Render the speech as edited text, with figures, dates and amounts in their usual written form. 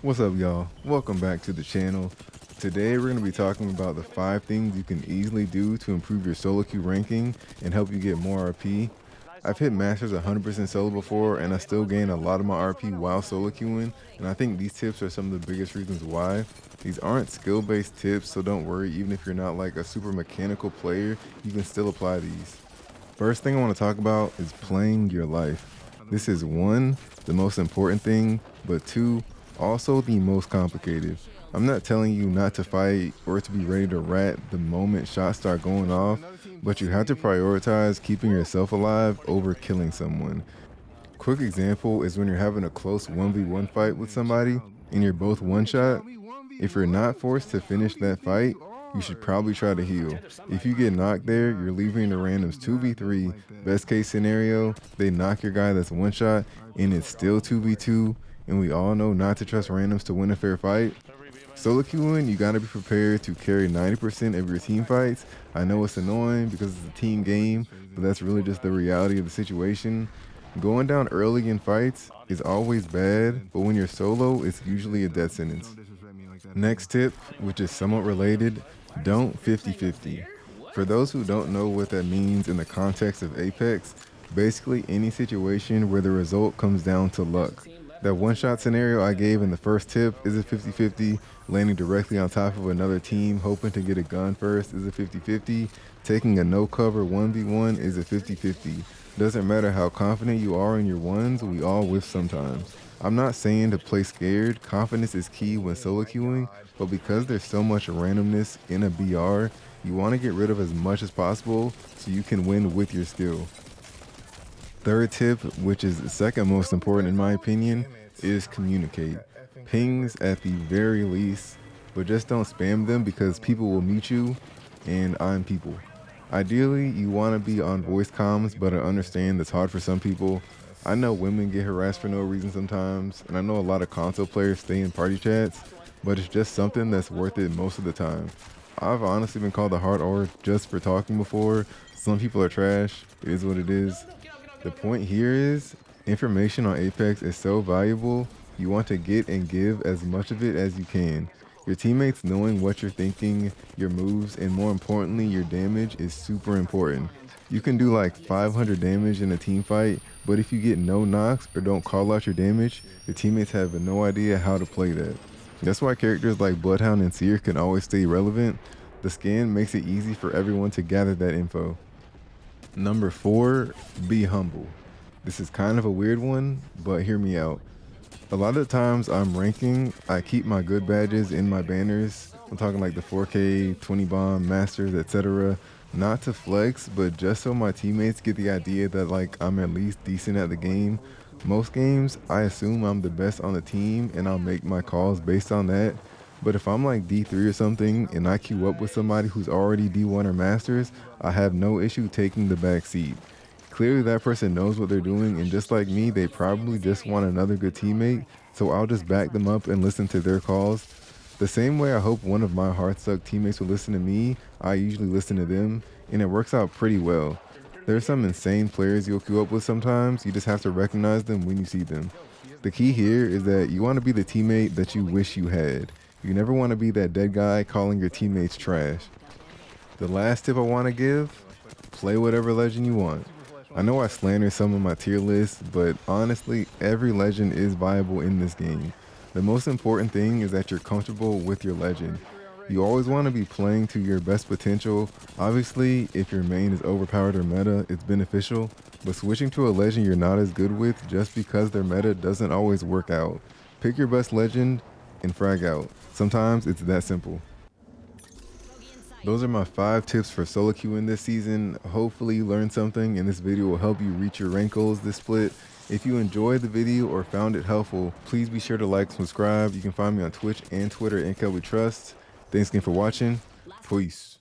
What's up, y'all? Welcome back to the channel. Today we're going to be talking about the 5 things you can easily do to improve your solo queue ranking and help you get more RP. I've hit Masters 100% solo before and I still gain a lot of my RP while solo queuing, and I think these tips are some of the biggest reasons why. These aren't skill-based tips, so don't worry, even if you're not like a super mechanical player, you can still apply these. First thing I want to talk about is playing your life. This is one, the most important thing, but two, also the most complicated. I'm not telling you not to fight or to be ready to rat the moment shots start going off, but you have to prioritize keeping yourself alive over killing someone. Quick example is when you're having a close 1v1 fight with somebody and you're both one shot. If you're not forced to finish that fight, you should probably try to heal. If you get knocked there, you're leaving the randoms 2v3. Best case scenario, they knock your guy that's one shot and it's still 2v2, and we all know not to trust randoms to win a fair fight. Solo queuing, you gotta be prepared to carry 90% of your team fights. I know it's annoying because it's a team game, but that's really just the reality of the situation. Going down early in fights is always bad, but when you're solo, it's usually a death sentence. Next tip, which is somewhat related, don't 50-50. For those who don't know what that means in the context of Apex, basically any situation where the result comes down to luck. That one-shot scenario I gave in the first tip is a 50-50. Landing directly on top of another team, hoping to get a gun first, is a 50-50. Taking a no-cover 1v1 is a 50-50. Doesn't matter how confident you are in your ones, we all whiff sometimes. I'm not saying to play scared, confidence is key when solo queuing, but because there's so much randomness in a BR, you want to get rid of as much as possible so you can win with your skill. Third tip, which is the second most important in my opinion, is communicate. Pings at the very least, but just don't spam them because people will mute you, and I'm people. Ideally, you want to be on voice comms, but I understand that's hard for some people. I know women get harassed for no reason sometimes, and I know a lot of console players stay in party chats, but it's just something that's worth it most of the time. I've honestly been called a hard R just for talking before. Some people are trash. It is what it is. The point here is, information on Apex is so valuable, you want to get and give as much of it as you can. Your teammates knowing what you're thinking, your moves, and more importantly, your damage is super important. You can do like 500 damage in a team fight, but if you get no knocks or don't call out your damage, your teammates have no idea how to play that. That's why characters like Bloodhound and Seer can always stay relevant. The skin makes it easy for everyone to gather that info. Number 4, be humble. This is kind of a weird one, but hear me out. A lot of the times I'm ranking, I keep my good badges in my banners. I'm talking like the 4K, 20 bomb, masters, etc. Not to flex, but just so my teammates get the idea that like I'm at least decent at the game. Most games, I assume I'm the best on the team and I'll make my calls based on that. But if I'm like D3 or something and I queue up with somebody who's already D1 or masters, I have no issue taking the back seat. Clearly that person knows what they're doing, and just like me, they probably just want another good teammate, so I'll just back them up and listen to their calls. The same way I hope one of my Hearthstone teammates will listen to me, I usually listen to them, and it works out pretty well. There are some insane players you'll queue up with sometimes, you just have to recognize them when you see them. The key here is that you want to be the teammate that you wish you had. You never want to be that dead guy calling your teammates trash. The last tip I want to give, play whatever legend you want. I know I slander some of my tier lists, but honestly, every legend is viable in this game. The most important thing is that you're comfortable with your legend. You always want to be playing to your best potential. Obviously, if your main is overpowered or meta, it's beneficial, but switching to a legend you're not as good with just because they're meta doesn't always work out. Pick your best legend and frag out. Sometimes it's that simple. Those are my 5 tips for solo queuing this season. Hopefully you learned something and this video will help you reach your rank goals this split. If you enjoyed the video or found it helpful, please be sure to like and subscribe. You can find me on Twitch and Twitter at KelbyTrust. Thanks again for watching. Peace.